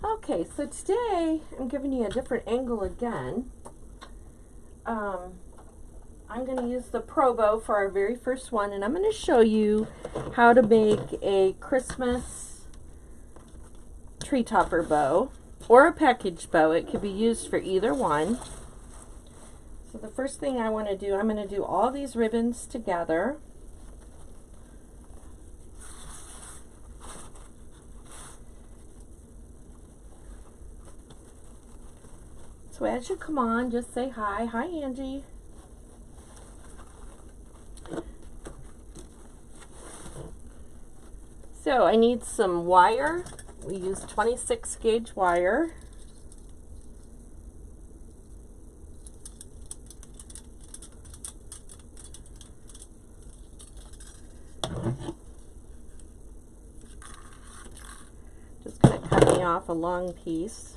Okay, so today I'm giving you a different angle again. I'm going to use the Pro Bow for our very first one, and I'm going to show you how to make a Christmas tree topper bow or a package bow. It could be used for either one. So the first thing I want to do, I'm going to do all these ribbons together. So as you come on, just say hi. Hi, Angie. So I need some wire. We use 26 gauge wire. Just going to cut me off a long piece.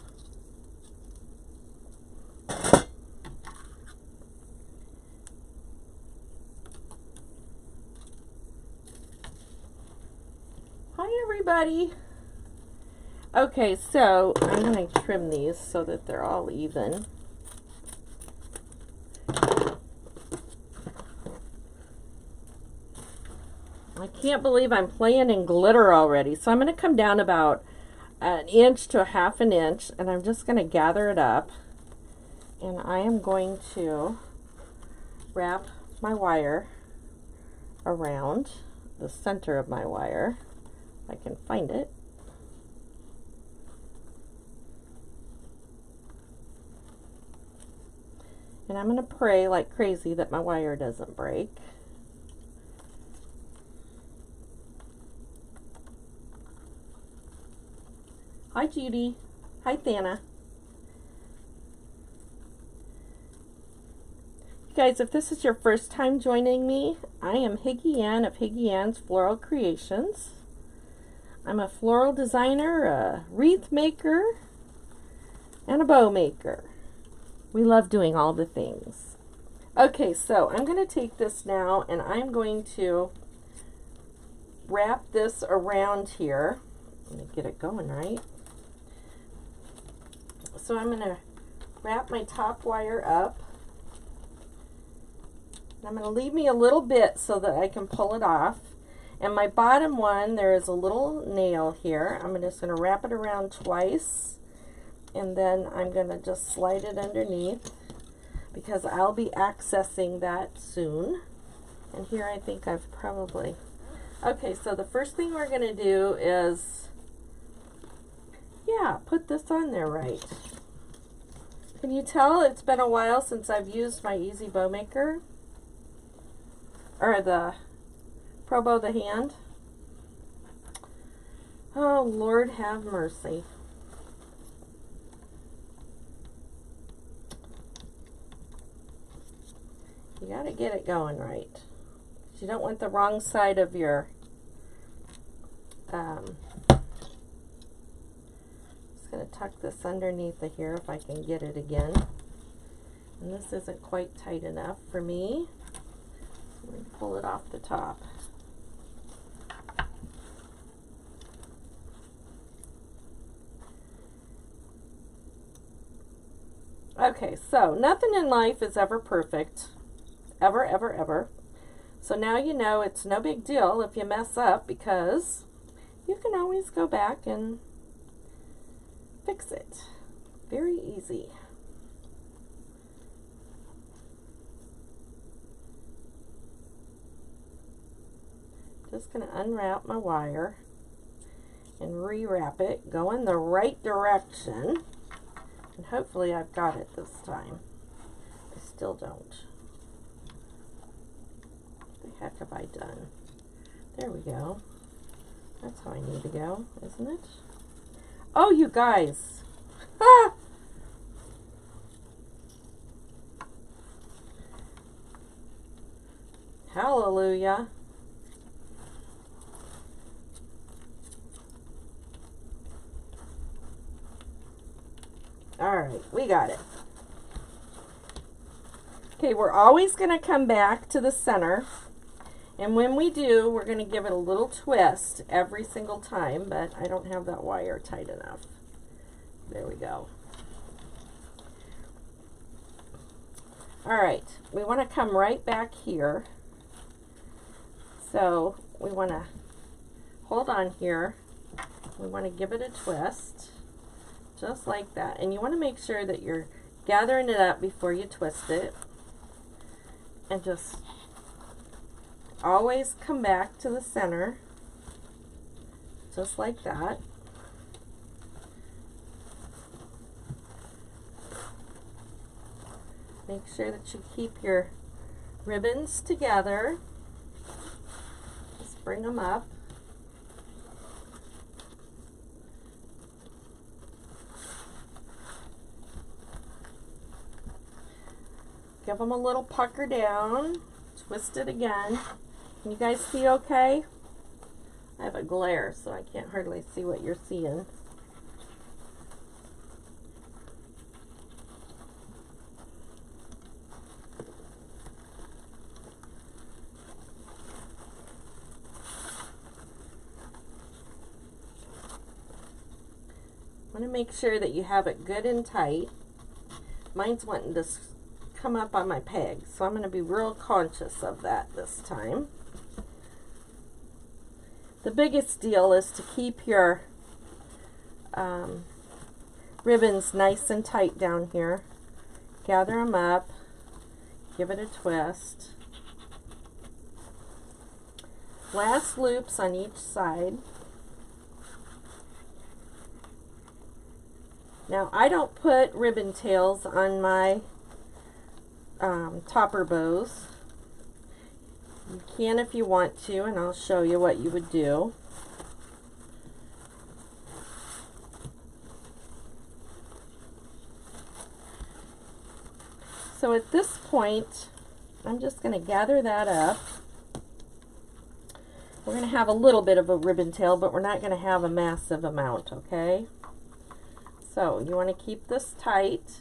Hi everybody. Okay, so I'm going to trim these so that they're all even. I can't believe I'm playing in glitter already. So I'm going to come down about an inch to a half an inch, and I'm just going to gather it up. And I am going to wrap my wire around the center of my wire. I can find it. And I'm going to pray like crazy that my wire doesn't break. Hi Judy. Hi Thana. You guys, if this is your first time joining me, I am Higgy Ann of Higgy Ann's Floral Creations. I'm a floral designer, a wreath maker, and a bow maker. We love doing all the things. Okay, so I'm going to take this now and I'm going to wrap this around here. Let me get it going right. So I'm going to wrap my top wire up. I'm going to leave me a little bit so that I can pull it off. And my bottom one, there is a little nail here. I'm just going to wrap it around twice. And then I'm going to just slide it underneath because I'll be accessing that soon. And here I think I've probably... Okay, so the first thing we're going to do is, put this on there right. Can you tell it's been a while since I've used my Easy Bow Maker? Or the Pro Bow the hand. Oh, Lord have mercy. You got to get it going right. You don't want the wrong side of your just going to tuck this underneath of here if I can get it again. And this isn't quite tight enough for me. I'm going to pull it off the top. Okay, so nothing in life is ever perfect. Ever, ever, ever. So now you know it's no big deal if you mess up because you can always go back and fix it. Very easy. Just going to unwrap my wire and rewrap it, go in the right direction, and hopefully I've got it this time. I still don't. What the heck have I done? There we go. That's how I need to go, isn't it? Oh, you guys. Ah! Hallelujah. All right, we got it. Okay, we're always going to come back to the center. And when we do, we're going to give it a little twist every single time, but I don't have that wire tight enough. There we go. All right, we want to come right back here. So we want to hold on here. We want to give it a twist, just like that. And you want to make sure that you're gathering it up before you twist it. And just always come back to the center, just like that. Make sure that you keep your ribbons together. Just bring them up. Give them a little pucker down. Twist it again. Can you guys see okay? I have a glare, so I can't hardly see what you're seeing. Want to make sure that you have it good and tight. Mine's wanting to come up on my peg, so I'm going to be real conscious of that this time. The biggest deal is to keep your ribbons nice and tight down here. Gather them up, give it a twist. Last loops on each side. Now, I don't put ribbon tails on my topper bows. You can if you want to, and I'll show you what you would do. So at this point, I'm just going to gather that up. We're going to have a little bit of a ribbon tail, but we're not going to have a massive amount, okay? So you want to keep this tight.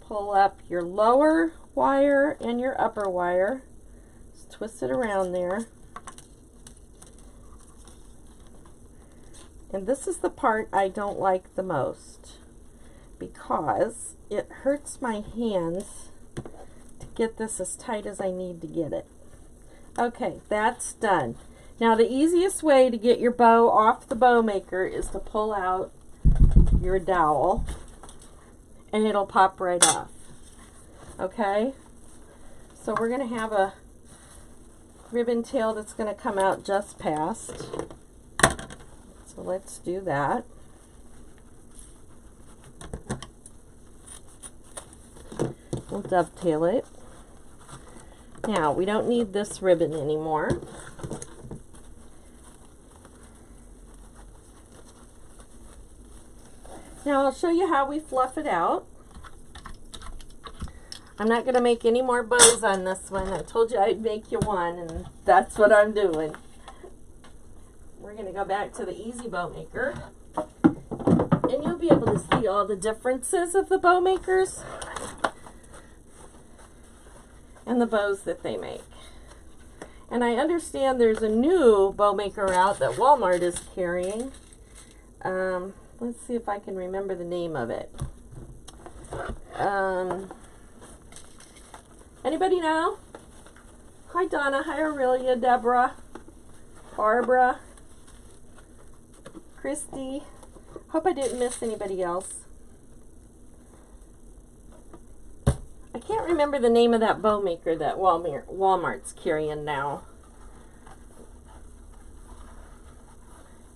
Pull up your lower wire and your upper wire. Just twist it around there. And this is the part I don't like the most because it hurts my hands to get this as tight as I need to get it. Okay, that's done. Now the easiest way to get your bow off the bow maker is to pull out your dowel and it'll pop right off. Okay, so we're going to have a ribbon tail that's going to come out just past. So let's do that. We'll dovetail it. Now we don't need this ribbon anymore. Now I'll show you how we fluff it out. I'm not going to make any more bows on this one. I told you I'd make you one, and that's what I'm doing. We're going to go back to the Easy Bow Maker, and you'll be able to see all the differences of the bow makers and the bows that they make. And I understand there's a new bow maker out that Walmart is carrying. Let's see if I can remember the name of it. Anybody know? Hi Donna, hi Aurelia, Deborah, Barbara, Christy. Hope I didn't miss anybody else. I can't remember the name of that bow maker that Walmart's carrying now.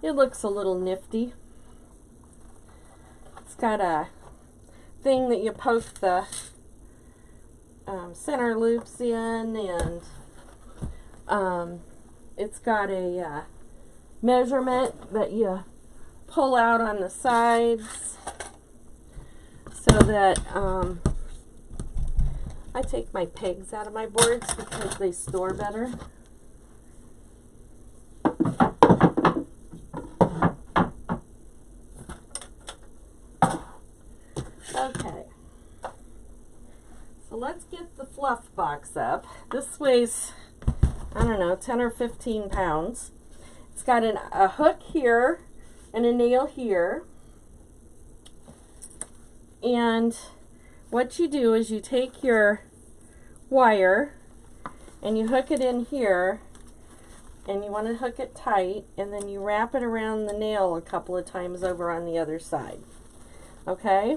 It looks a little nifty. It's got a thing that you poke the center loops in, and it's got a measurement that you pull out on the sides so that I take my pegs out of my boards because they store better. Okay, so let's get the fluff box up. This weighs, I don't know, 10 or 15 pounds. It's got a hook here and a nail here. And what you do is you take your wire and you hook it in here, and you want to hook it tight, and then you wrap it around the nail a couple of times over on the other side. Okay?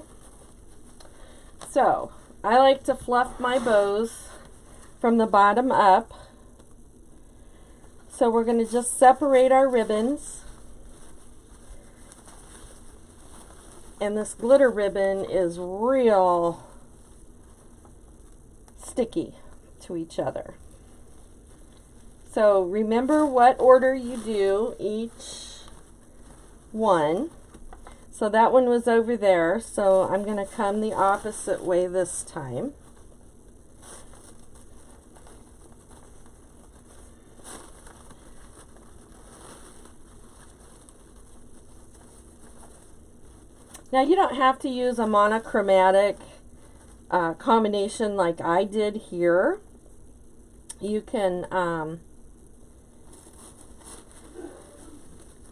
So, I like to fluff my bows from the bottom up. So we're going to just separate our ribbons. And this glitter ribbon is real sticky to each other. So remember what order you do each one. So that one was over there, so I'm going to come the opposite way this time. Now you don't have to use a monochromatic combination like I did here. You can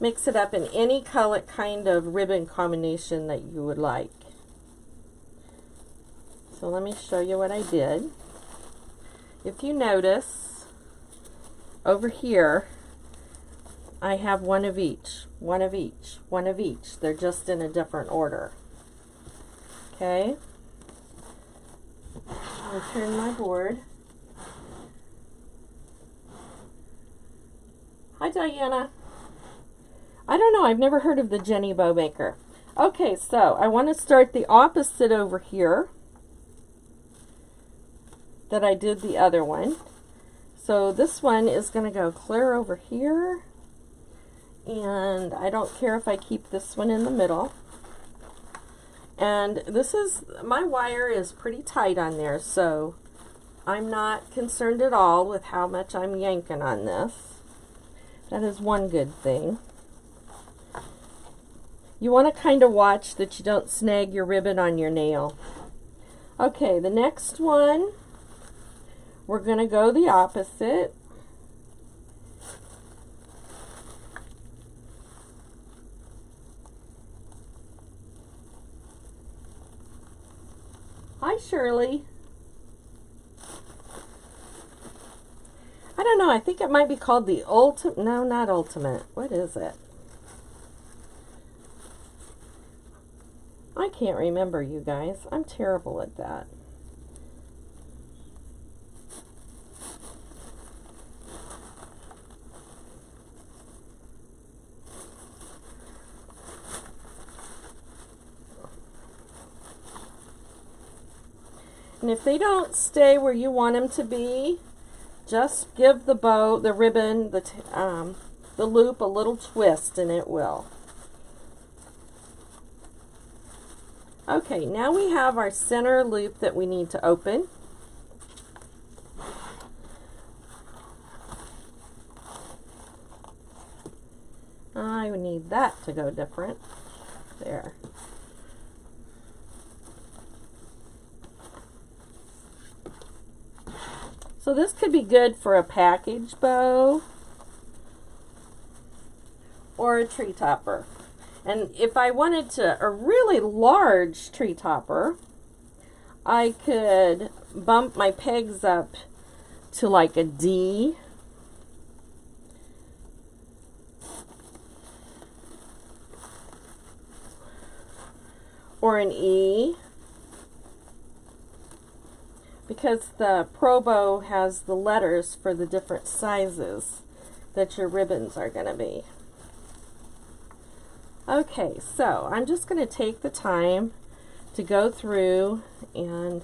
mix it up in any color kind of ribbon combination that you would like. So let me show you what I did. If you notice, over here, I have one of each, one of each, one of each. They're just in a different order. Okay? I'll turn my board. Hi, Diana. I don't know, I've never heard of the Jenny Bow Maker. Okay, so I want to start the opposite over here that I did the other one. So this one is going to go clear over here, and I don't care if I keep this one in the middle. And this is, my wire is pretty tight on there, so I'm not concerned at all with how much I'm yanking on this. That is one good thing. You want to kind of watch that you don't snag your ribbon on your nail. Okay, the next one, we're going to go the opposite. Hi, Shirley. I don't know, I think it might be called the Ultimate, no, not Ultimate. What is it? I can't remember, you guys. I'm terrible at that. And if they don't stay where you want them to be, just give the bow, the ribbon, the loop a little twist and it will. Okay, now we have our center loop that we need to open. I need that to go different. There. So this could be good for a package bow or a tree topper. And if I wanted a really large tree topper, I could bump my pegs up to like a D. Or an E. Because the Pro Bow has the letters for the different sizes that your ribbons are going to be. Okay, so I'm just going to take the time to go through and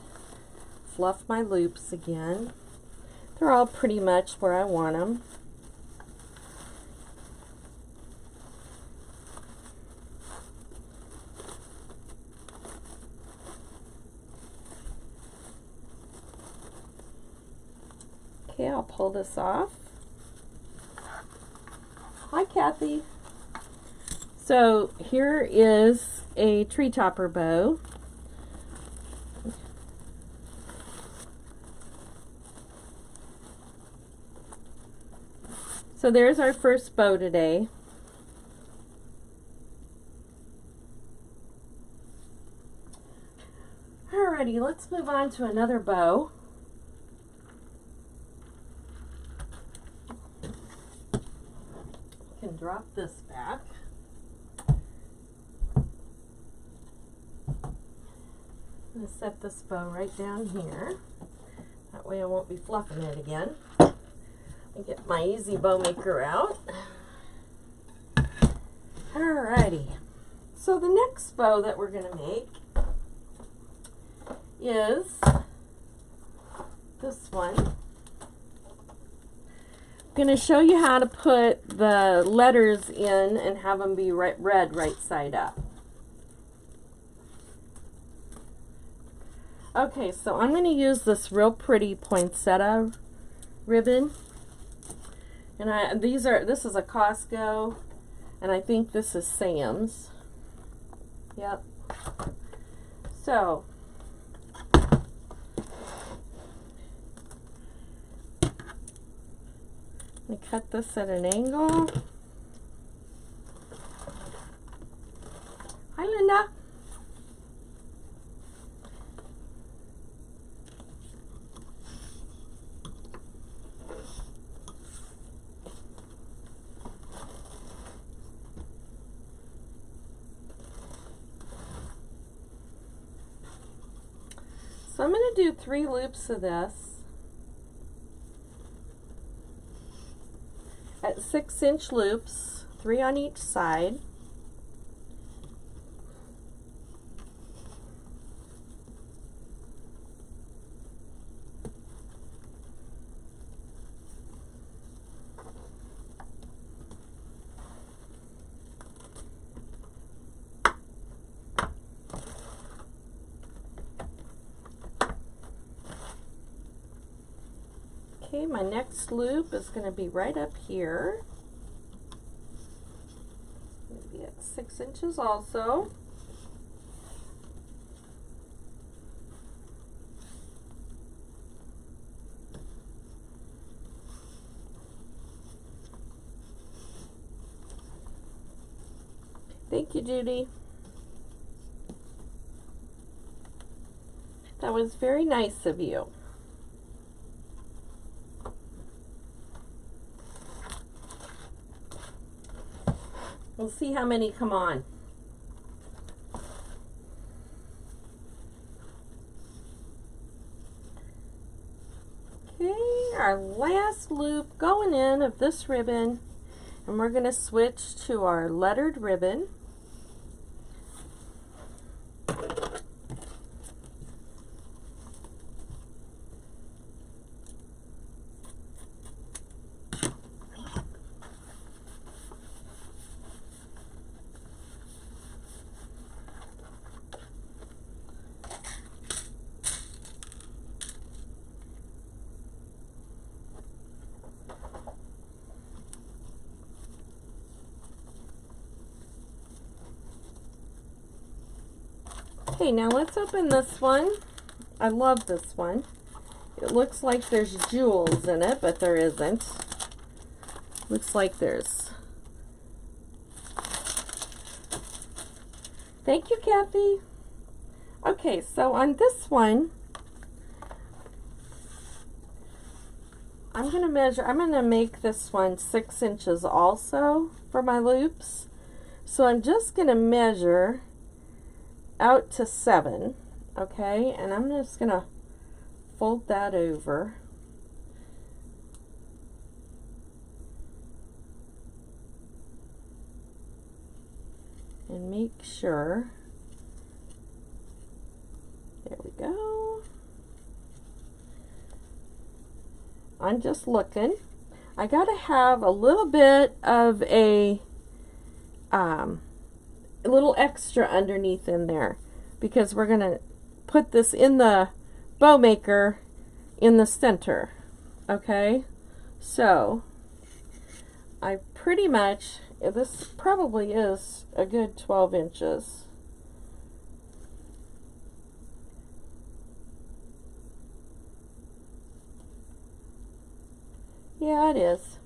fluff my loops again. They're all pretty much where I want them. Okay, I'll pull this off. Hi, Kathy. So here is a tree topper bow. So there's our first bow today. Alrighty, let's move on to another bow. Can drop this back. I'm going to set this bow right down here. That way I won't be fluffing it again. And get my easy bow maker out. Alrighty. So the next bow that we're going to make is this one. I'm going to show you how to put the letters in and have them be read right side up. Okay, so I'm going to use this real pretty poinsettia ribbon. And this is a Costco, and I think this is Sam's. Yep. So I cut this at an angle. Hi, Linda. So I'm going to do 3 loops of this at 6-inch loops, 3 on each side. Okay, my next loop is going to be right up here. Maybe at 6 inches also. Thank you, Judy. That was very nice of you. We'll see how many come on. Okay, our last loop going in of this ribbon, and we're going to switch to our lettered ribbon. Okay, now let's open this one. I love this one. It looks like there's jewels in it, but there isn't. Looks like there's... Thank you, Kathy. Okay, so on this one, I'm going to make this one 6 inches also for my loops. So I'm just going to measure out to 7, okay, and I'm just going to fold that over. And make sure, there we go. I'm just looking. I got to have a little bit of a little extra underneath in there because we're going to put this in the bow maker in the center. Okay, so I pretty much, this probably is a good 12 inches. Yeah, it is.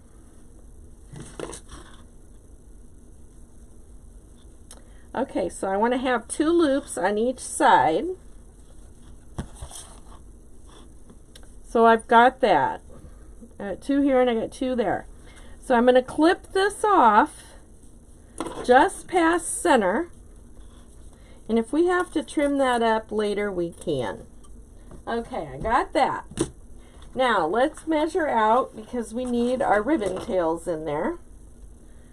Okay, so I want to have 2 loops on each side. So I've got that. I got 2 here and I got 2 there. So I'm going to clip this off just past center. And if we have to trim that up later, we can. Okay, I got that. Now let's measure out because we need our ribbon tails in there.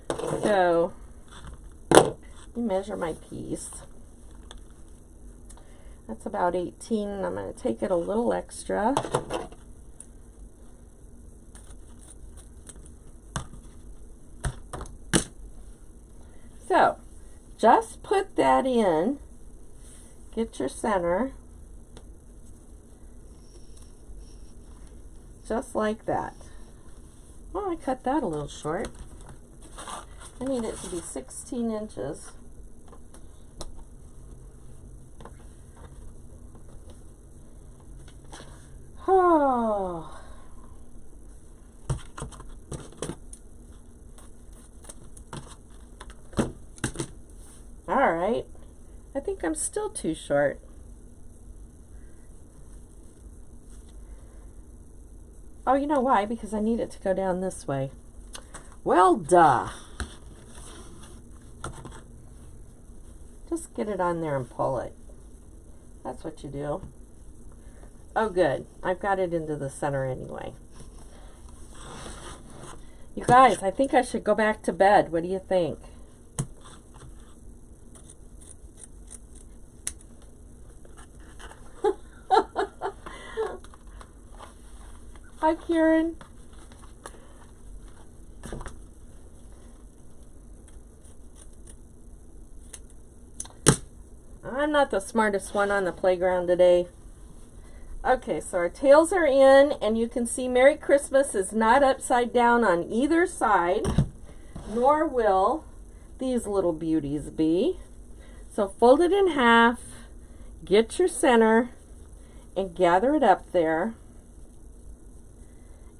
So let me measure my piece. That's about 18, and I'm going to take it a little extra. So just put that in, get your center, just like that. Well, I cut that a little short. I need it to be 16 inches. Oh. All right. I think I'm still too short. Oh, you know why? Because I need it to go down this way. Well, duh. Just get it on there and pull it. That's what you do. Oh, good. I've got it into the center anyway. You guys, I think I should go back to bed. What do you think? Hi, Karen. I'm not the smartest one on the playground today. Okay, so our tails are in, and you can see Merry Christmas is not upside down on either side, nor will these little beauties be. So fold it in half, get your center, and gather it up there,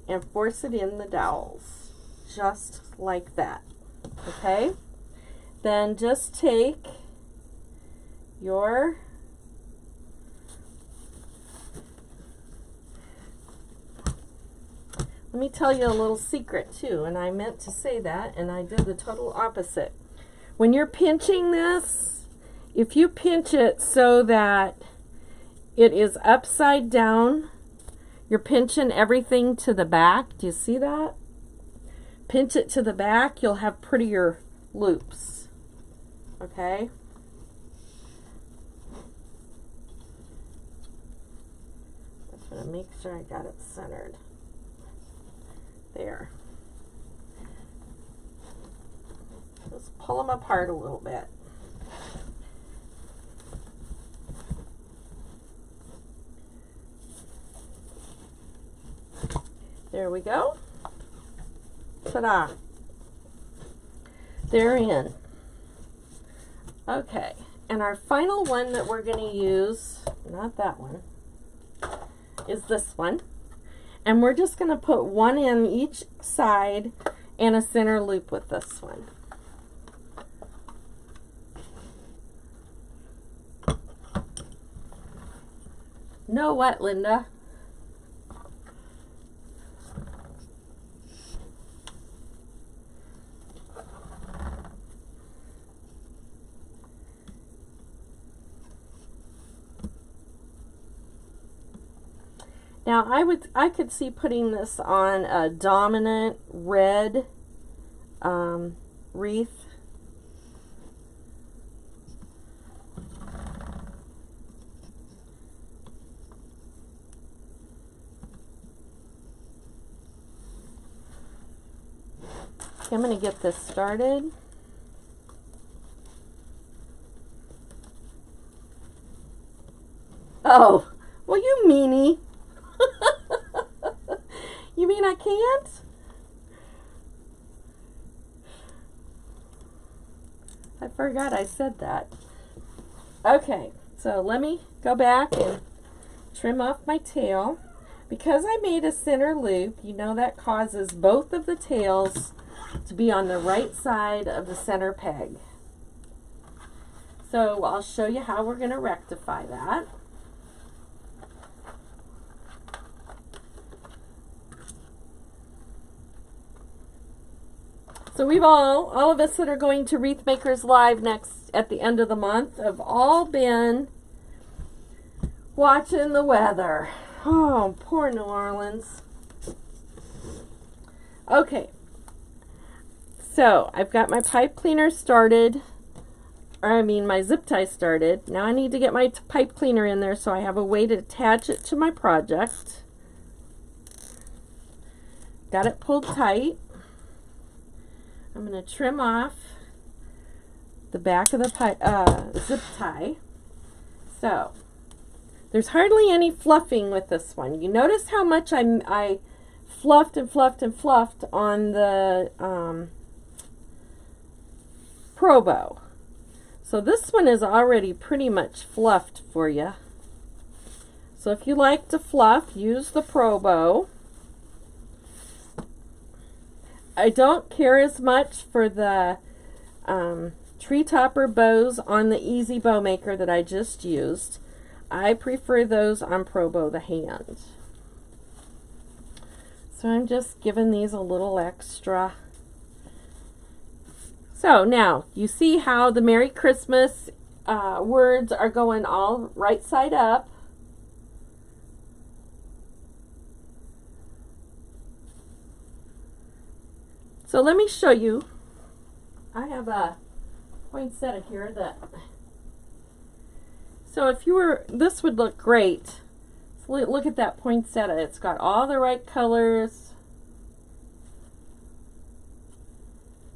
and force it in the dowels, just like that, okay? Then just take your let me tell you a little secret too, and I meant to say that and I did the total opposite. When you're pinching this, if you pinch it so that it is upside down, you're pinching everything to the back. Do you see that? Pinch it to the back, you'll have prettier loops. Okay? Just want to make sure I got it centered. There. Just pull them apart a little bit. There we go. Ta-da. They're in. Okay, and our final one that we're going to use, not that one, is this one. And we're just going to put one in each side and a center loop with this one. Know what, Linda? Now I could see putting this on a dominant red wreath. Okay, I'm going to get this started. Oh, well, you meanie. You mean I can't? I forgot I said that. Okay, so let me go back and trim off my tail. Because I made a center loop, you know that causes both of the tails to be on the right side of the center peg. So I'll show you how we're going to rectify that. So we've all of us that are going to Wreath Makers Live next at the end of the month have all been watching the weather. Oh, poor New Orleans. Okay. So I've got my pipe cleaner started. My zip tie started. Now I need to get my pipe cleaner in there so I have a way to attach it to my project. Got it pulled tight. I'm going to trim off the back of the zip tie. So there's hardly any fluffing with this one. You notice how much I fluffed and fluffed and fluffed on the Pro Bow. So this one is already pretty much fluffed for you. So if you like to fluff, use the Pro Bow. I don't care as much for the tree topper bows on the Easy Bow Maker that I just used. I prefer those on Pro Bow the hand. So I'm just giving these a little extra. So now, you see how the Merry Christmas words are going all right side up. So let me show you. I have a poinsettia here that... So if you were... This would look great. So look at that poinsettia. It's got all the right colors.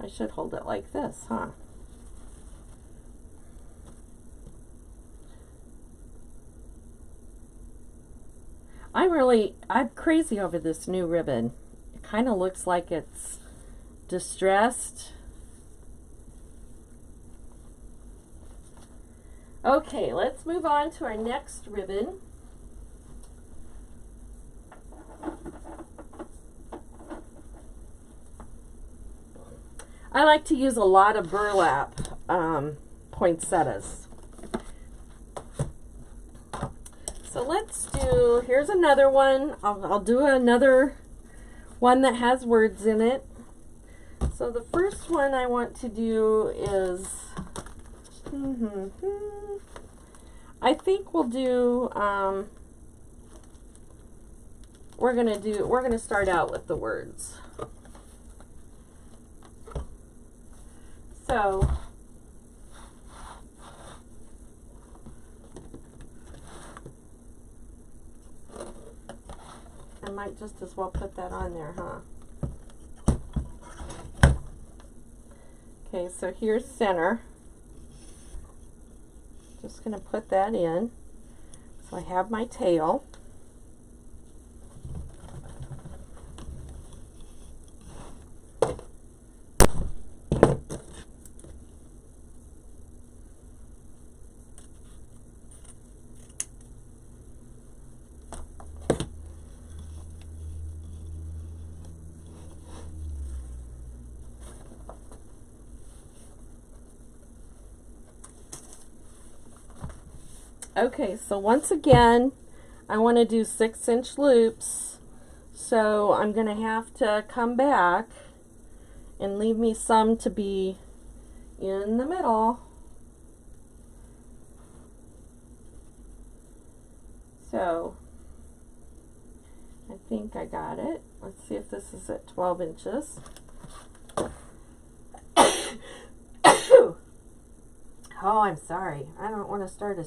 I should hold it like this, huh? I'm crazy over this new ribbon. It kind of looks like it's distressed. Okay, let's move on to our next ribbon. I like to use a lot of burlap poinsettias. So let's do, here's another one. I'll do another one that has words in it. So the first one I want to do is, I think we'll do, we're gonna start out with the words. So I might just as well put that on there, huh? Okay, so here's center. Just going to put that in. So I have my tail. Okay, so once again, I want to do 6-inch loops, so I'm going to have to come back and leave me some to be in the middle. So, I think I got it. Let's see if this is at 12 inches. Oh, I'm sorry. I don't want to start a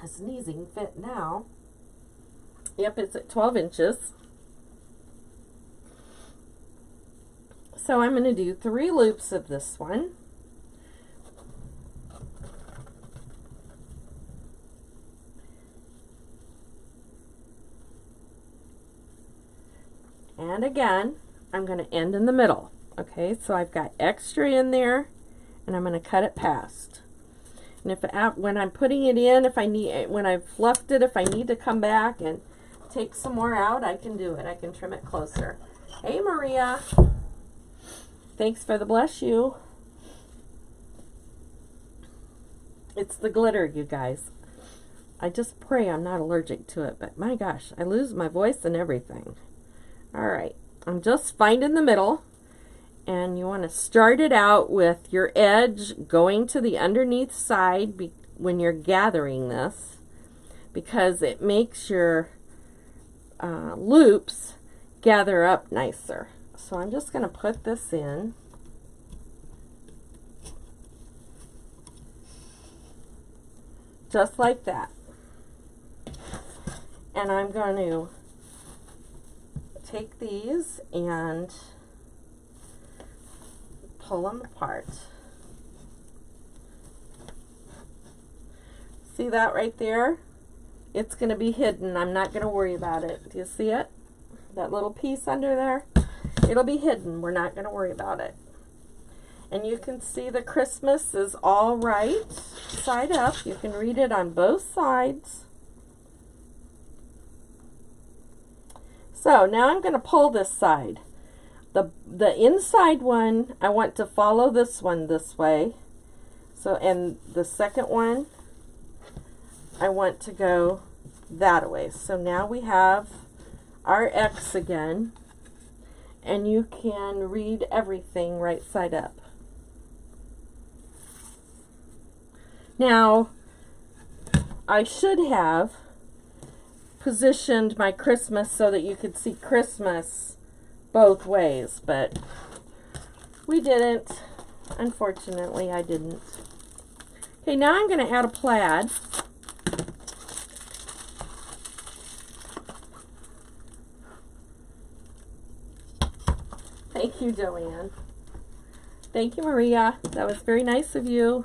sneezing fit now. Yep, it's at 12 inches. So I'm going to do 3 loops of this one. And again, I'm going to end in the middle. Okay, so I've got extra in there, and I'm going to cut it past. And if when I'm putting it in, when I've fluffed it, if I need to come back and take some more out, I can do it. I can trim it closer. Hey, Maria. Thanks for the bless you. It's the glitter, you guys. I just pray I'm not allergic to it, but my gosh, I lose my voice and everything. All right, I'm just finding the middle, And you want to start it out with your edge going to the underneath side when you're gathering this, because it makes your loops gather up nicer. So I'm just going to put this in. Just like that. And I'm going to take these and pull them apart. See that right there? It's going to be hidden. I'm not going to worry about it. Do you see it? That little piece under there? It'll be hidden. We're not going to worry about it. And you can see the Christmas is all right side up. You can read it on both sides. So now I'm going to pull this side. The inside one, I want to follow this one this way. So, and the second one, I want to go that way. So now we have our X again, and you can read everything right side up. Now, I should have positioned my Christmas so that you could see Christmas both ways, but we didn't. Unfortunately, I didn't. Okay, now I'm going to add a plaid. Thank you, Joanne. Thank you, Maria. That was very nice of you.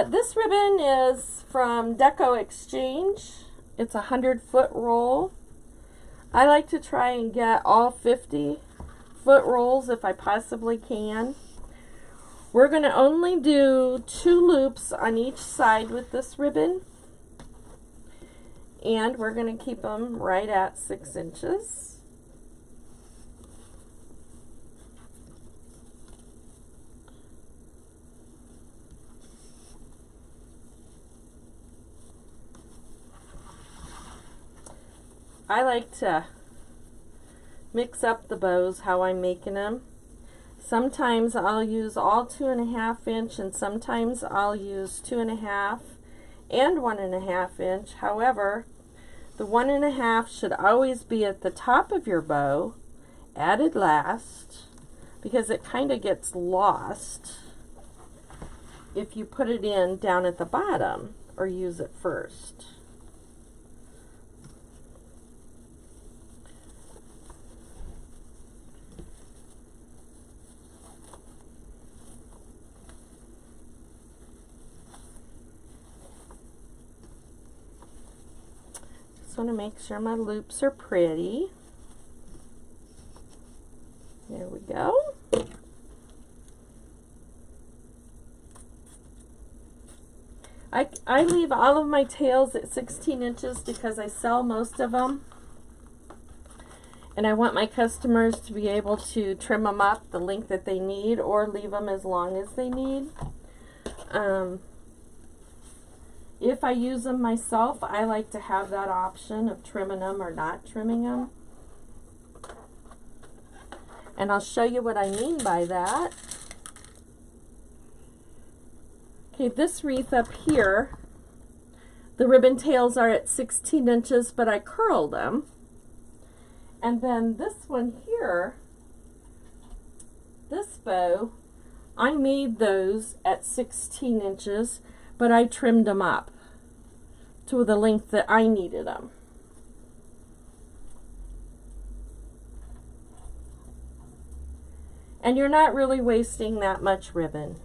This ribbon is from Deco Exchange. It's a 100-foot roll. I like to try and get all 50-foot rolls if I possibly can. We're going to only do 2 loops on each side with this ribbon. And we're going to keep them right at 6 inches. I like to mix up the bows how I'm making them. Sometimes I'll use all 2.5 inch, and sometimes I'll use 2.5 and 1.5 inch. However, the 1.5 should always be at the top of your bow, added last, because it kind of gets lost if you put it in down at the bottom or use it first. Just want to make sure my loops are pretty. There we go. I leave all of my tails at 16 inches because I sell most of them. And I want my customers to be able to trim them up the length that they need or leave them as long as they need. If I use them myself, I like to have that option of trimming them or not trimming them. And I'll show you what I mean by that. Okay, this wreath up here, the ribbon tails are at 16 inches, but I curled them. And then this one here, this bow, I made those at 16 inches, but I trimmed them up to the length that I needed them. And you're not really wasting that much ribbon.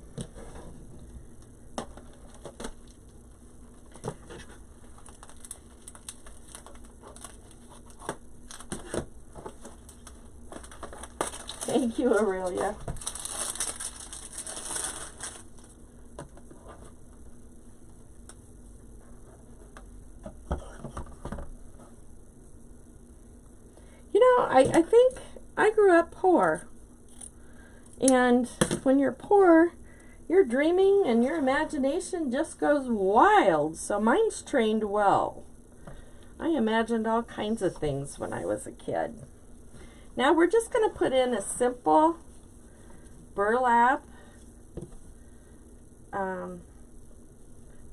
Thank you, Aurelia. You know, I think I grew up poor. And when you're poor, your dreaming and your imagination just goes wild. So mine's trained well. I imagined all kinds of things when I was a kid. Now we're just going to put in a simple burlap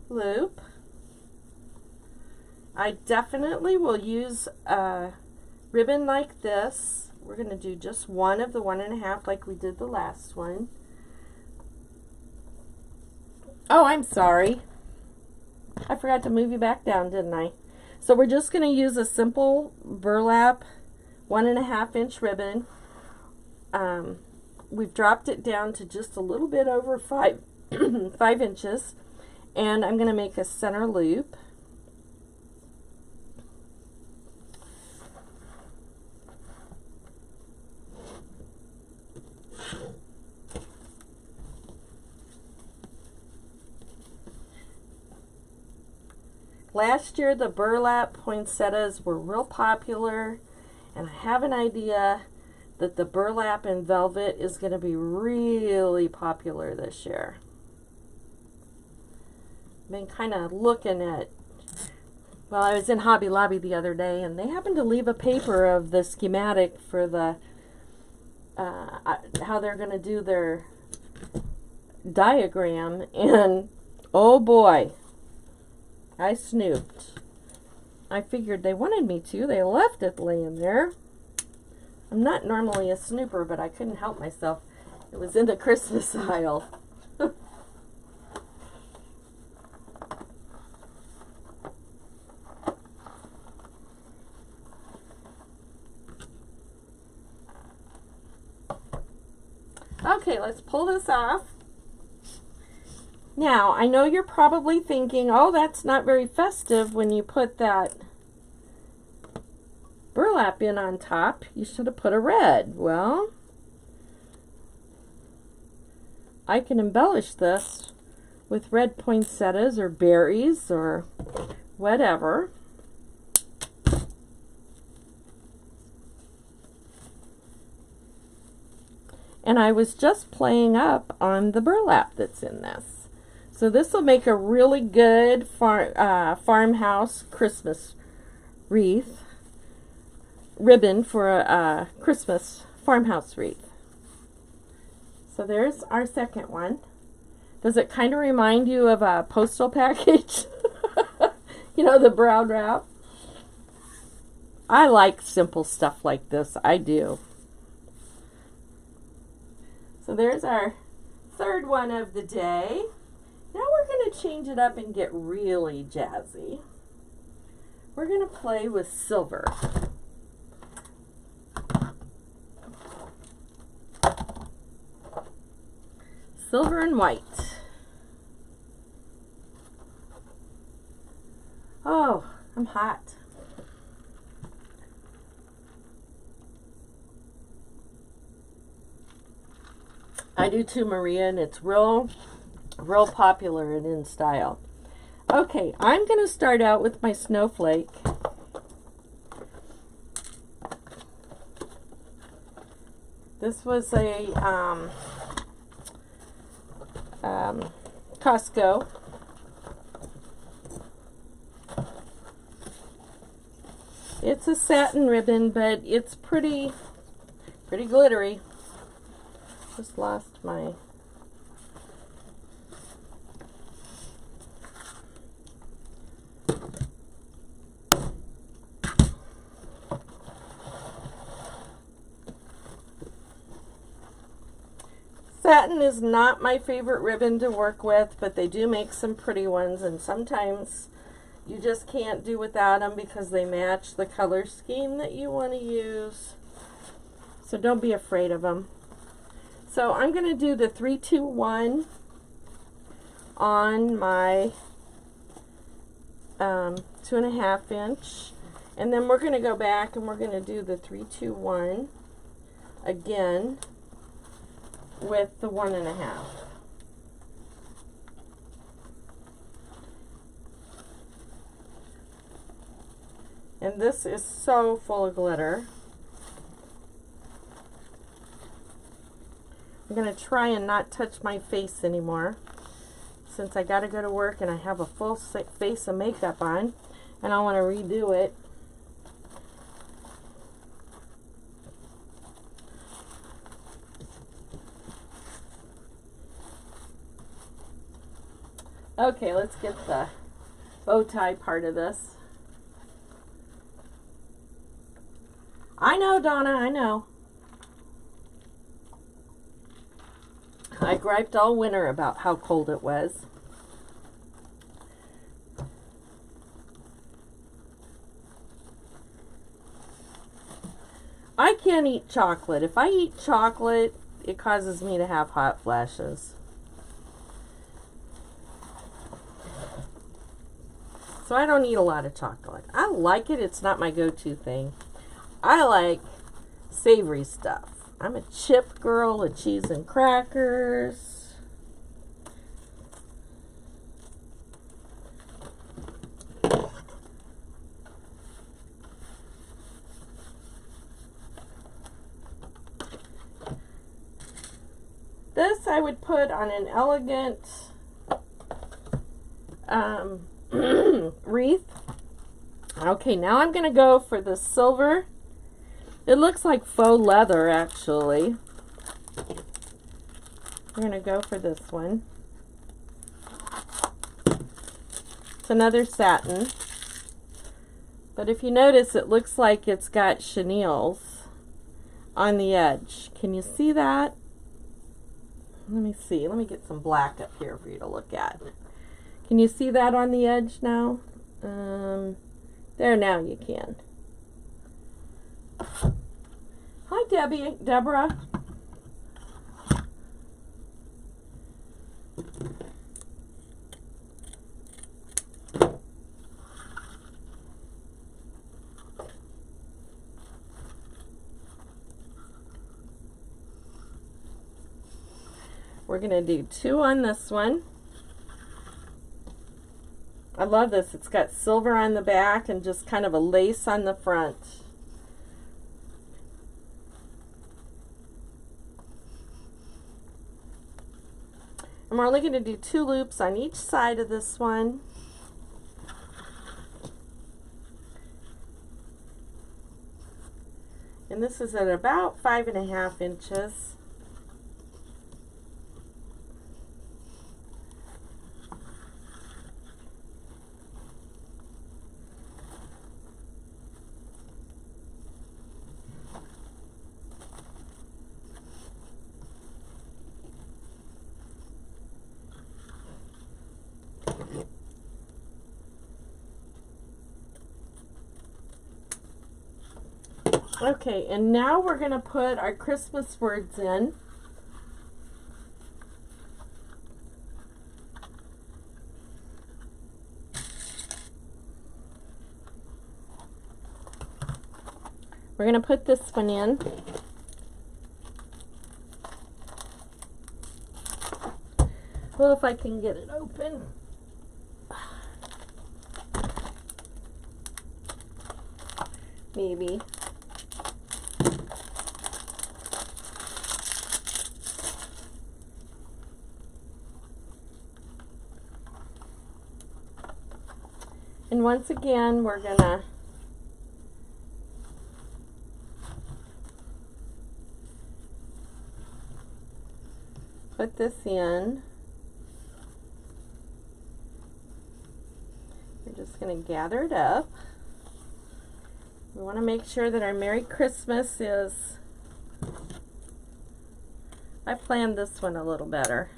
loop. I definitely will use a ribbon like this. We're going to do just one of the 1.5 like we did the last one. Oh, I'm sorry. I forgot to move you back down, didn't I? So we're just going to use a simple burlap 1.5 inch ribbon. We've dropped it down to just a little bit over 5 inches, and I'm going to make a center loop. Last year the burlap poinsettias were real popular, and I have an idea that the burlap and velvet is going to be really popular this year. I've been kind of looking at, well, I was in Hobby Lobby the other day, and they happened to leave a paper of the schematic for the how they're going to do their diagram, and oh boy, I snooped. I figured they wanted me to. They left it laying there. I'm not normally a snooper, but I couldn't help myself. It was in the Christmas aisle. Okay, let's pull this off. Now, I know you're probably thinking, oh, that's not very festive when you put that burlap in on top. You should have put a red. Well, I can embellish this with red poinsettias or berries or whatever. And I was just playing up on the burlap that's in this. So this will make a really good farmhouse Christmas wreath ribbon for a Christmas farmhouse wreath. So there's our second one. Does it kind of remind you of a postal package? You know, the brown wrap? I like simple stuff like this. I do. So there's our third one of the day. Now we're going to change it up and get really jazzy. We're going to play with silver. Silver and white. Oh, I'm hot. I do too, Maria, and it's real popular and in style. Okay, I'm going to start out with my snowflake. This was a Costco. It's a satin ribbon, but it's pretty glittery. Just lost my... Satin is not my favorite ribbon to work with, but they do make some pretty ones, and sometimes you just can't do without them because they match the color scheme that you want to use. So don't be afraid of them. So I'm going to do the 3-2-1 on my 2.5 inch, and then we're going to go back and we're going to do the 3-2-1 again with the 1.5. And this is so full of glitter. I'm going to try and not touch my face anymore, since I got to go to work and I have a full face of makeup on, and I want to redo it. Okay, let's get the bow tie part of this. I know, Donna, I know. I griped all winter about how cold it was. I can't eat chocolate. If I eat chocolate, it causes me to have hot flashes. So I don't eat a lot of chocolate. I like it. It's not my go-to thing. I like savory stuff. I'm a chip girl, a cheese and crackers. This I would put on an elegant wreath. Okay, now I'm going to go for the silver. It looks like faux leather, actually. We're going to go for this one. It's another satin. But if you notice, it looks like it's got chenilles on the edge. Can you see that? Let me see. Let me get some black up here for you to look at. Can you see that on the edge now? There, now you can. Hi, Deborah. We're going to do 2 on this one. I love this. It's got silver on the back and just kind of a lace on the front. And we're only going to do 2 loops on each side of this one. And this is at about 5.5 inches. Okay, and now we're going to put our Christmas words in. We're going to put this one in. Well, if I can get it open. Maybe. And once again, we're going to put this in. We're just going to gather it up. We want to make sure that our Merry Christmas is... I planned this one a little better.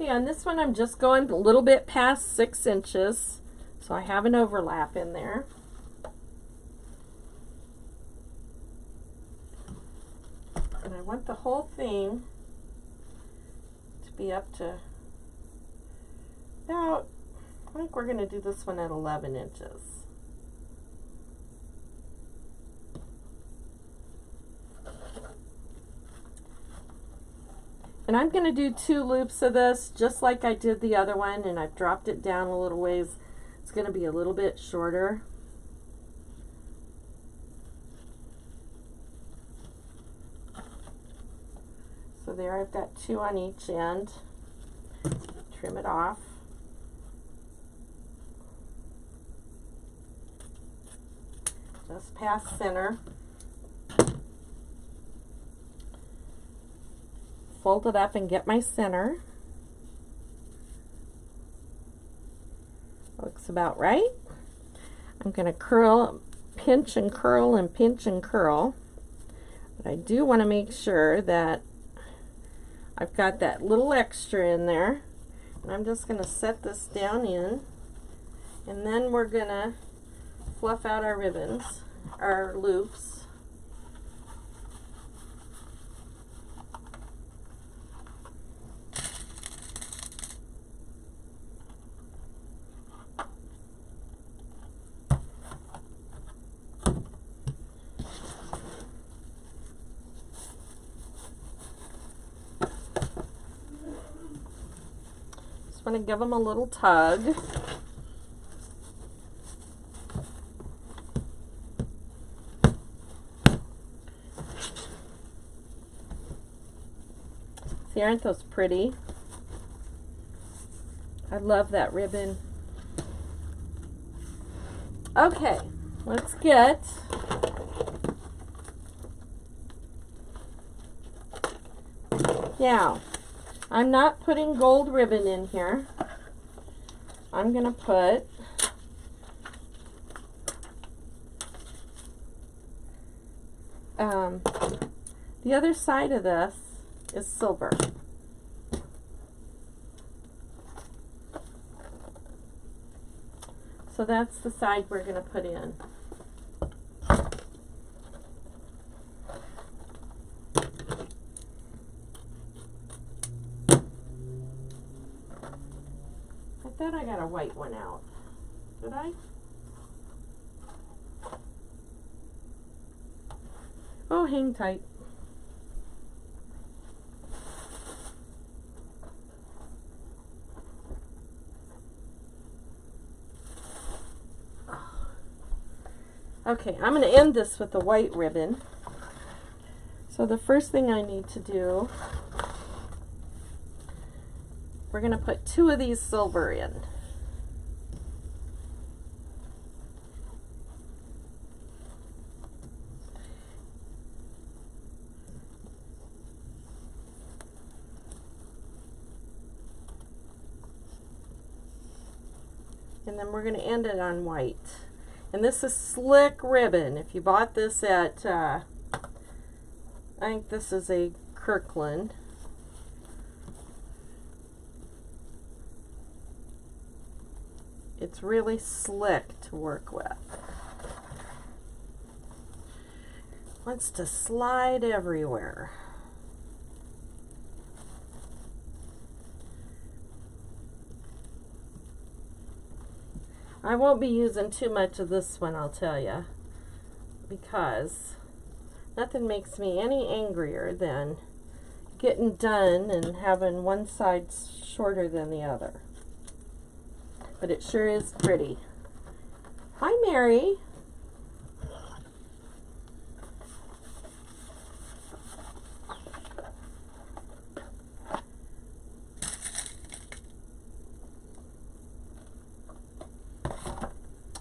Okay, on this one I'm just going a little bit past 6 inches, so I have an overlap in there. And I want the whole thing to be up to about I think we're going to do this one at 11 inches. And I'm going to do 2 loops of this just like I did the other one, and I've dropped it down a little ways. It's going to be a little bit shorter. So there I've got 2 on each end. Trim it off. Just past center. Fold it up and get my center. Looks about right. I'm going to curl, pinch and curl and pinch and curl. But I do want to make sure that I've got that little extra in there. And I'm just going to set this down in. And then we're going to fluff out our ribbons, our loops. Just want to give them a little tug. See, aren't those pretty? I love that ribbon. Okay, let's get now. I'm not putting gold ribbon in here. I'm going to put the other side of this is silver. So that's the side we're going to put in. I thought I got a white one out. Did I? Oh, hang tight. Okay, I'm going to end this with a white ribbon. So the first thing I need to do, we're going to put 2 of these silver in. And then we're going to end it on white. And this is slick ribbon. If you bought this at, I think this is a Kirkland. It's really slick to work with. Wants to slide everywhere. I won't be using too much of this one, I'll tell you, because nothing makes me any angrier than getting done and having one side shorter than the other. But it sure is pretty. Hi, Mary.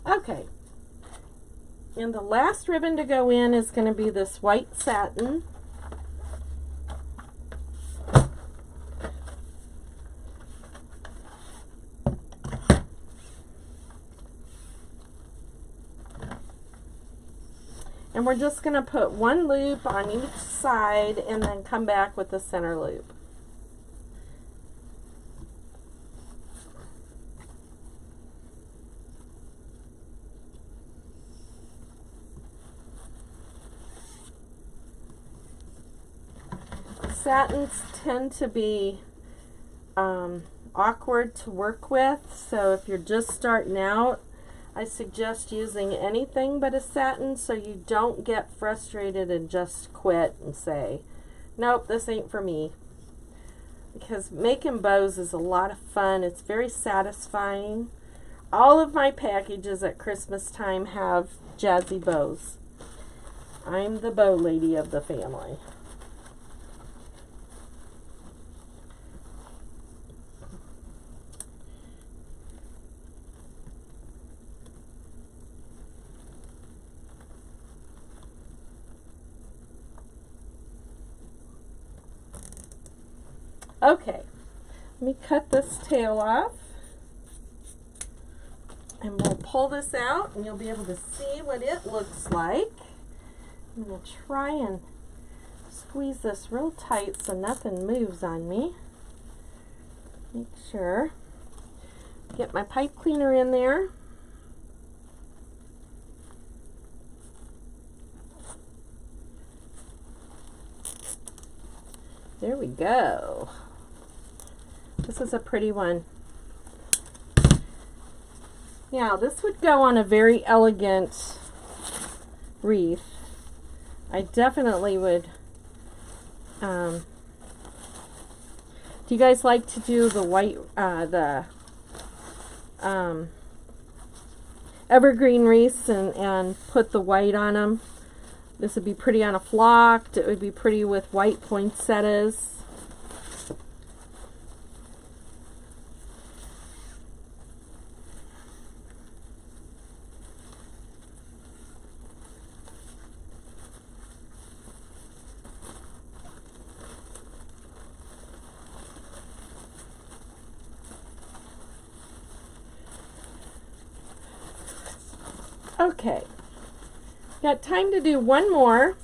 Okay, and the last ribbon to go in is going to be this white satin. And we're just going to put 1 loop on each side and then come back with the center loop. Satins tend to be awkward to work with. So if you're just starting out, I suggest using anything but a satin so you don't get frustrated and just quit and say, nope, this ain't for me. Because making bows is a lot of fun. It's very satisfying. All of my packages at Christmas time have jazzy bows. I'm the bow lady of the family. Okay, let me cut this tail off. And we'll pull this out and you'll be able to see what it looks like. I'm going to try and squeeze this real tight so nothing moves on me. Make sure. Get my pipe cleaner in there. There we go. This is a pretty one. Now, this would go on a very elegant wreath. I definitely would. Do you guys like to do the white, evergreen wreaths and put the white on them? This would be pretty on a flocked. It would be pretty with white poinsettias. Okay, got time to do one more.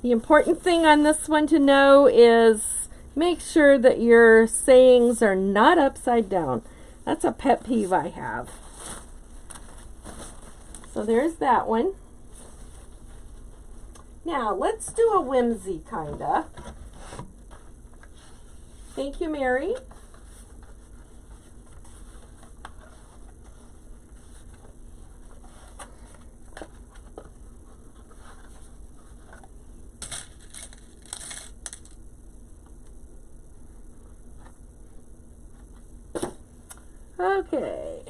The important thing on this one to know is make sure that your sayings are not upside down. That's a pet peeve I have. So there's that one. Now let's do a whimsy kinda. Thank you, Mary. Okay,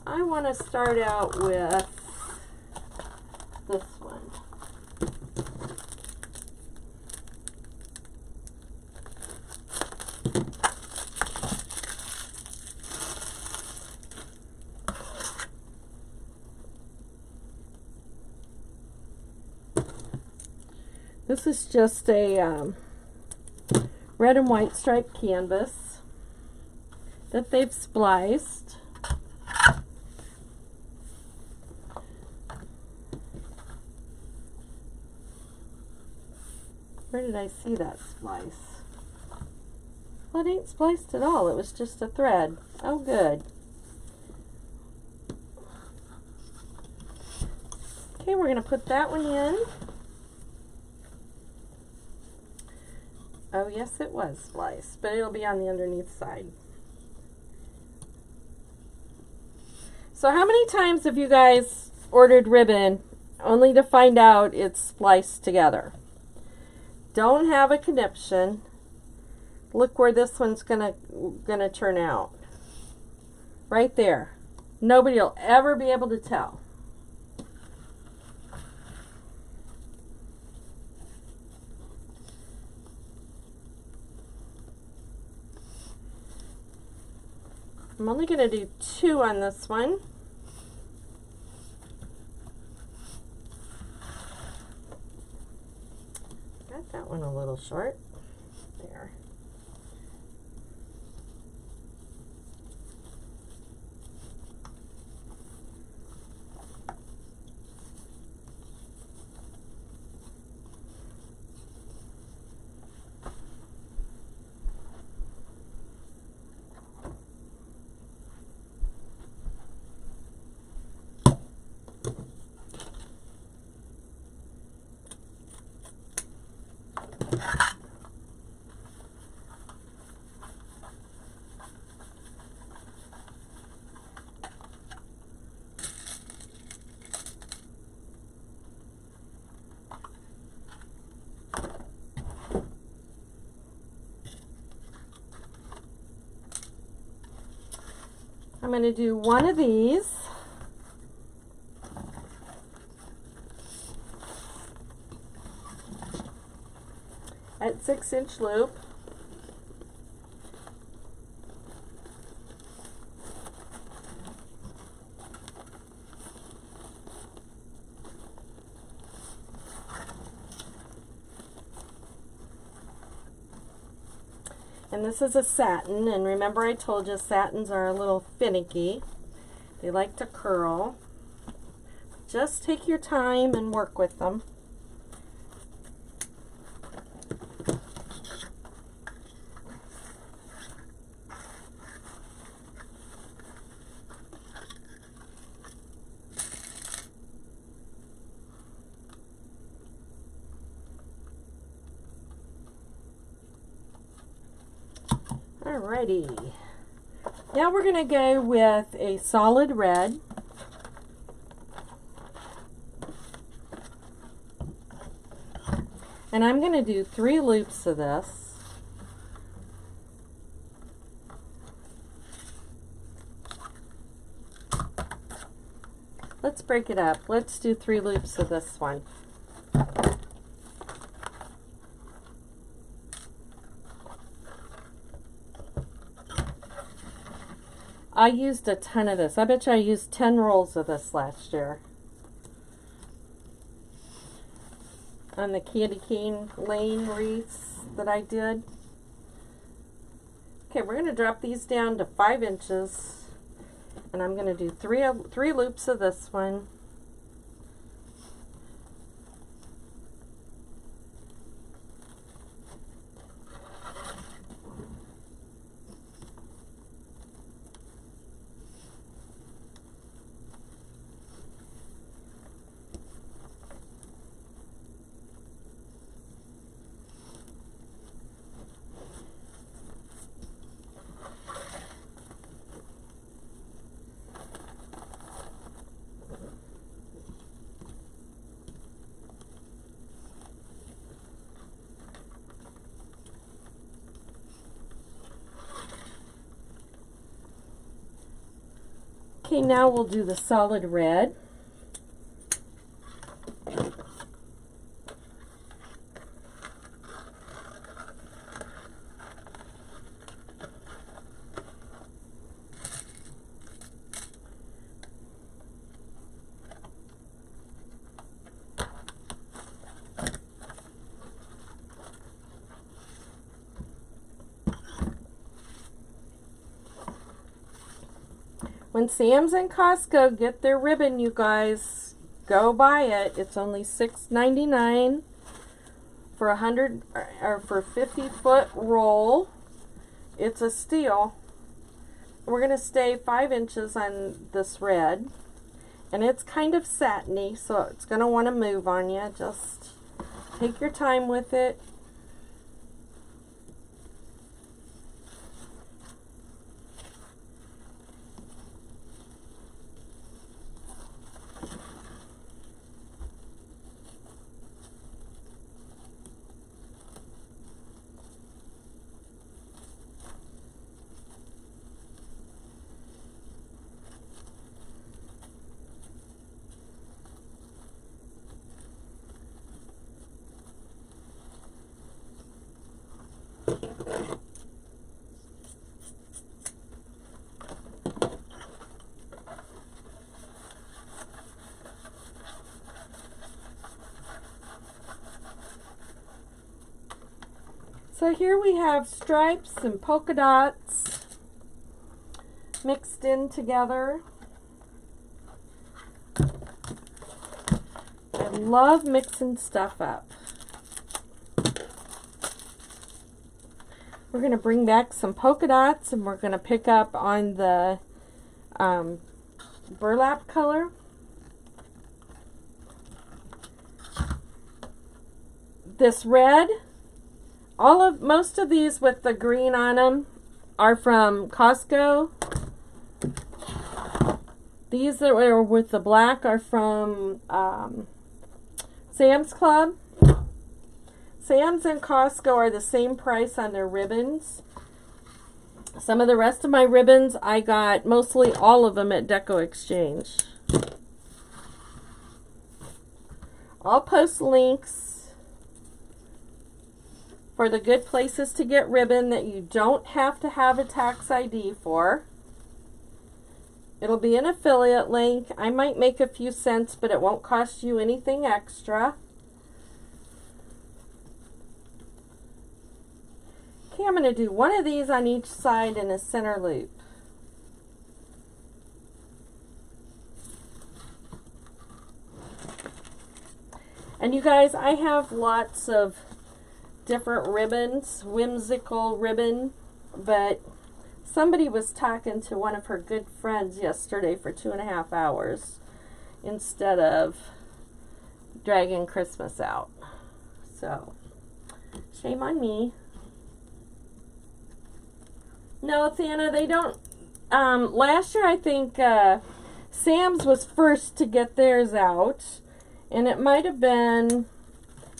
I want to start out with this one. This is just a red and white striped canvas that they've spliced. Where did I see that splice? Well, it ain't spliced at all. It was just a thread. Oh, good. Okay, we're going to put that one in. Oh, yes, it was spliced, but it'll be on the underneath side. So how many times have you guys ordered ribbon only to find out it's spliced together? Don't have a conniption. Look where this one's gonna turn out. Right there. Nobody will ever be able to tell. I'm only going to do 2 on this one. Got that one a little short. There. going to do one of these. At 6-inch loop. And this is a satin, and remember I told you satins are a little finicky. They like to curl. Just take your time and work with them. Alrighty, now we're going to go with a solid red. And I'm going to do 3 loops of this. Let's break it up. Let's do 3 loops of this one. I used a ton of this. I bet you I used 10 rolls of this last year on the candy cane lane wreaths that I did. Okay, we're going to drop these down to 5 inches, and I'm going to do three loops of this one. Okay, now we'll do the solid red. When Sam's and Costco get their ribbon, you guys, go buy it. It's only $6.99 for 100 or for 50-foot roll. It's a steal. We're going to stay 5 inches on this red, and it's kind of satiny, so it's going to want to move on you. Just take your time with it. So here we have stripes and polka dots mixed in together. I love mixing stuff up. We're going to bring back some polka dots, and we're going to pick up on the burlap color. This red, most of these with the green on them are from Costco. These that are with the black are from Sam's Club. Sam's and Costco are the same price on their ribbons. Some of the rest of my ribbons, I got mostly all of them at Deco Exchange. I'll post links for the good places to get ribbon that you don't have to have a tax ID for. It'll be an affiliate link. I might make a few cents, but it won't cost you anything extra. Okay, I'm going to do one of these on each side in a center loop. And you guys, I have lots of different ribbons, whimsical ribbon, but somebody was talking to one of her good friends yesterday for 2.5 hours instead of dragging Christmas out. So, shame on me. No, Thana, they don't. Last year, I think Sam's was first to get theirs out, and it might have been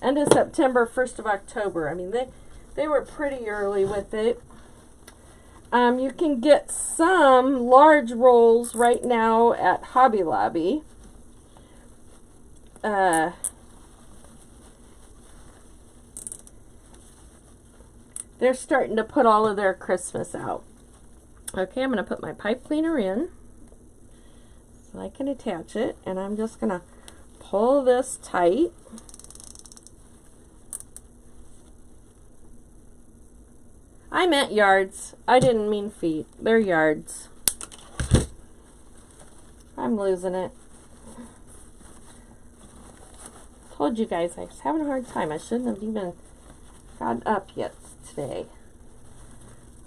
end of September, 1st of October. I mean, they were pretty early with it. You can get some large rolls right now at Hobby Lobby. They're starting to put all of their Christmas out. Okay, I'm going to put my pipe cleaner in so I can attach it, and I'm just going to pull this tight. I meant yards. I didn't mean feet. They're yards. I'm losing it. Told you guys I was having a hard time. I shouldn't have even got up yet today.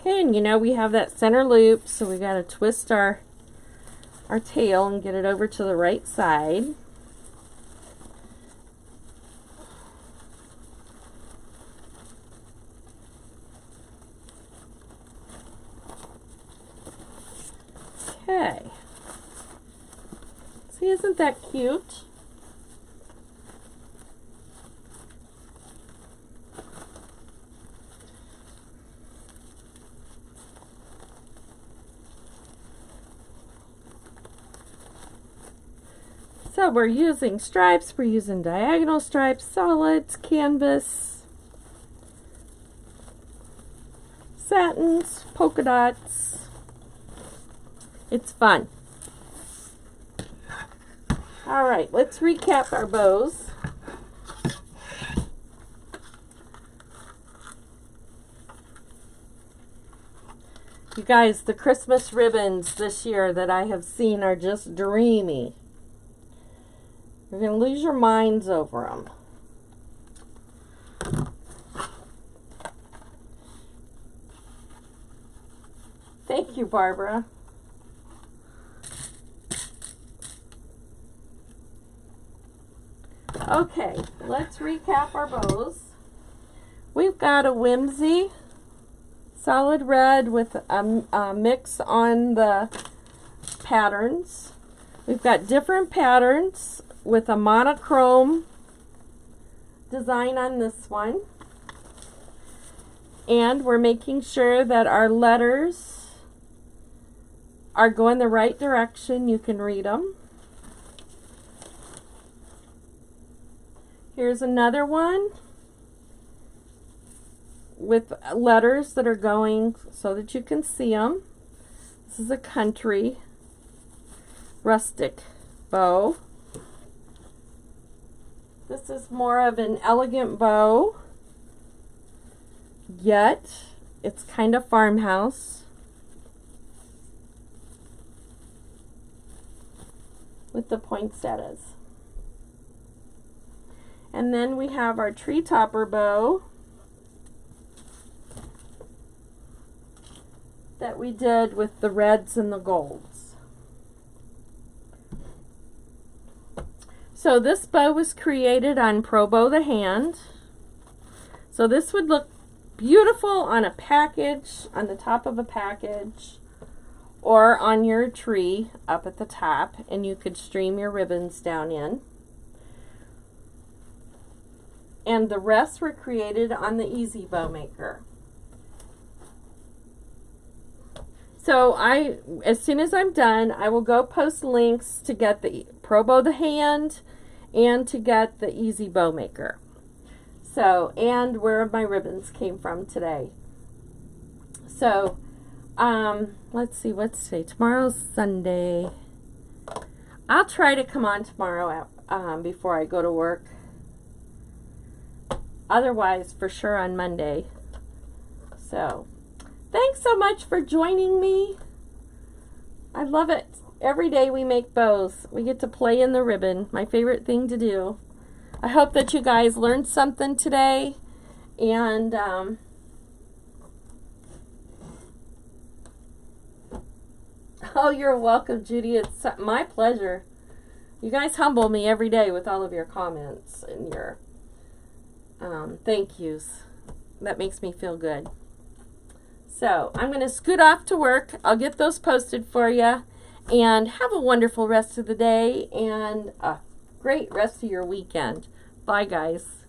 Okay, and you know we have that center loop, so we got to twist our tail and get it over to the right side. Okay. See, isn't that cute? So we're using stripes, we're using diagonal stripes, solids, canvas, satins, polka dots. It's fun. All right, let's recap our bows. You guys, the Christmas ribbons this year that I have seen are just dreamy. You're going to lose your minds over them. Thank you, Barbara. Okay, let's recap our bows. We've got a Whimsy solid red with a mix on the patterns. We've got different patterns with a monochrome design on this one. And we're making sure that our letters are going the right direction. You can read them. Here's another one with letters that are going so that you can see them. This is a country rustic bow. This is more of an elegant bow, yet it's kind of farmhouse with the poinsettias. And then we have our tree topper bow that we did with the reds and the golds. So this bow was created on ProBow the hand. So this would look beautiful on a package, on the top of a package, or on your tree up at the top, and you could stream your ribbons down in. And the rest were created on the Easy Bow Maker. So as soon as I'm done, I will go post links to get the Pro Bow the Hand and to get the Easy Bow Maker. So, and where my ribbons came from today. So, let's see, what's today? Tomorrow's Sunday. I'll try to come on tomorrow before I go to work. Otherwise, for sure on Monday. So, thanks so much for joining me. I love it. Every day we make bows. We get to play in the ribbon. My favorite thing to do. I hope that you guys learned something today. And oh, you're welcome, Judy. It's my pleasure. You guys humble me every day with all of your comments and your thank yous. That makes me feel good. So I'm going to scoot off to work. I'll get those posted for you. And have a wonderful rest of the day and a great rest of your weekend. Bye, guys.